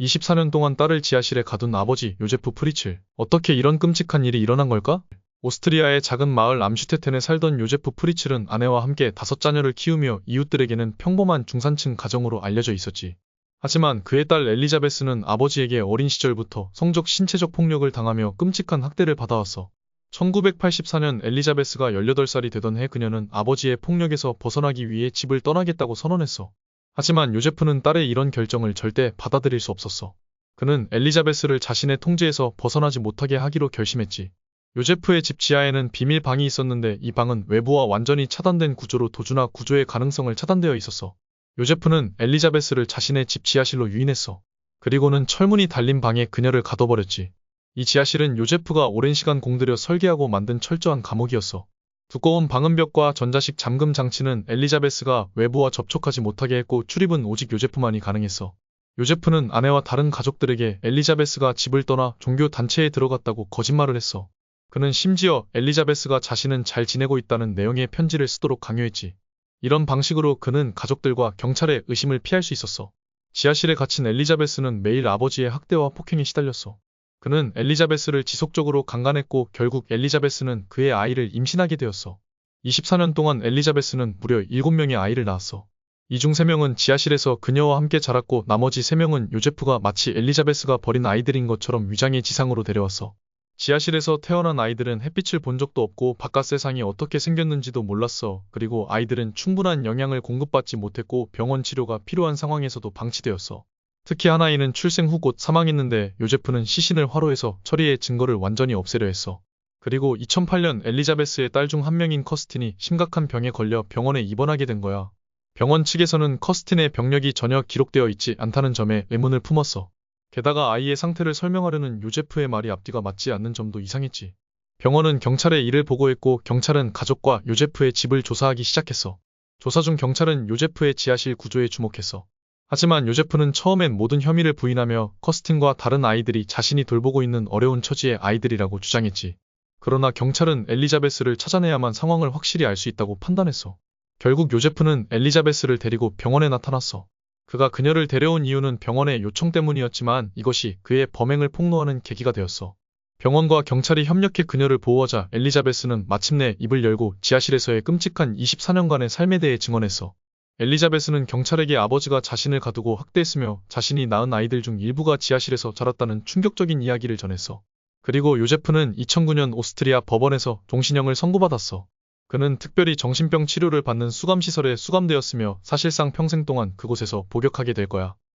24년 동안 딸을 지하실에 가둔 아버지 요제프 프리츠. 어떻게 이런 끔찍한 일이 일어난 걸까? 오스트리아의 작은 마을 암슈테텐에 살던 요제프 프리츠는 아내와 함께 5자녀를 키우며 이웃들에게는 평범한 중산층 가정으로 알려져 있었지. 하지만 그의 딸 엘리자베스는 아버지에게 어린 시절부터 성적 신체적 폭력을 당하며 끔찍한 학대를 받아왔어. 1984년 엘리자베스가 18살이 되던 해 그녀는 아버지의 폭력에서 벗어나기 위해 집을 떠나겠다고 선언했어. 하지만 요제프는 딸의 이런 결정을 절대 받아들일 수 없었어. 그는 엘리자베스를 자신의 통제에서 벗어나지 못하게 하기로 결심했지. 요제프의 집 지하에는 비밀 방이 있었는데 이 방은 외부와 완전히 차단된 구조로 도주나 구조의 가능성을 차단되어 있었어. 요제프는 엘리자베스를 자신의 집 지하실로 유인했어. 그리고는 철문이 달린 방에 그녀를 가둬버렸지. 이 지하실은 요제프가 오랜 시간 공들여 설계하고 만든 철저한 감옥이었어. 두꺼운 방음벽과 전자식 잠금 장치는 엘리자베스가 외부와 접촉하지 못하게 했고 출입은 오직 요제프만이 가능했어. 요제프는 아내와 다른 가족들에게 엘리자베스가 집을 떠나 종교 단체에 들어갔다고 거짓말을 했어. 그는 심지어 엘리자베스가 자신은 잘 지내고 있다는 내용의 편지를 쓰도록 강요했지. 이런 방식으로 그는 가족들과 경찰의 의심을 피할 수 있었어. 지하실에 갇힌 엘리자베스는 매일 아버지의 학대와 폭행에 시달렸어. 그는 엘리자베스를 지속적으로 강간했고 결국 엘리자베스는 그의 아이를 임신하게 되었어. 24년 동안 엘리자베스는 무려 7명의 아이를 낳았어. 이 중 3명은 지하실에서 그녀와 함께 자랐고 나머지 3명은 요제프가 마치 엘리자베스가 버린 아이들인 것처럼 위장의 지상으로 데려왔어. 지하실에서 태어난 아이들은 햇빛을 본 적도 없고 바깥 세상이 어떻게 생겼는지도 몰랐어. 그리고 아이들은 충분한 영양을 공급받지 못했고 병원 치료가 필요한 상황에서도 방치되었어. 특히 한 아이는 출생 후 곧 사망했는데 요제프는 시신을 화로해서 처리해 증거를 완전히 없애려 했어. 그리고 2008년 엘리자베스의 딸 중 한 명인 커스틴이 심각한 병에 걸려 병원에 입원하게 된 거야. 병원 측에서는 커스틴의 병력이 전혀 기록되어 있지 않다는 점에 의문을 품었어. 게다가 아이의 상태를 설명하려는 요제프의 말이 앞뒤가 맞지 않는 점도 이상했지. 병원은 경찰에 이를 보고했고 경찰은 가족과 요제프의 집을 조사하기 시작했어. 조사 중 경찰은 요제프의 지하실 구조에 주목했어. 하지만 요제프는 처음엔 모든 혐의를 부인하며 커스틴과 다른 아이들이 자신이 돌보고 있는 어려운 처지의 아이들이라고 주장했지. 그러나 경찰은 엘리자베스를 찾아내야만 상황을 확실히 알 수 있다고 판단했어. 결국 요제프는 엘리자베스를 데리고 병원에 나타났어. 그가 그녀를 데려온 이유는 병원의 요청 때문이었지만 이것이 그의 범행을 폭로하는 계기가 되었어. 병원과 경찰이 협력해 그녀를 보호하자 엘리자베스는 마침내 입을 열고 지하실에서의 끔찍한 24년간의 삶에 대해 증언했어. 엘리자베스는 경찰에게 아버지가 자신을 가두고 학대했으며 자신이 낳은 아이들 중 일부가 지하실에서 자랐다는 충격적인 이야기를 전했어. 그리고 요제프는 2009년 오스트리아 법원에서 종신형을 선고받았어. 그는 특별히 정신병 치료를 받는 수감시설에 수감되었으며 사실상 평생 동안 그곳에서 복역하게 될 거야.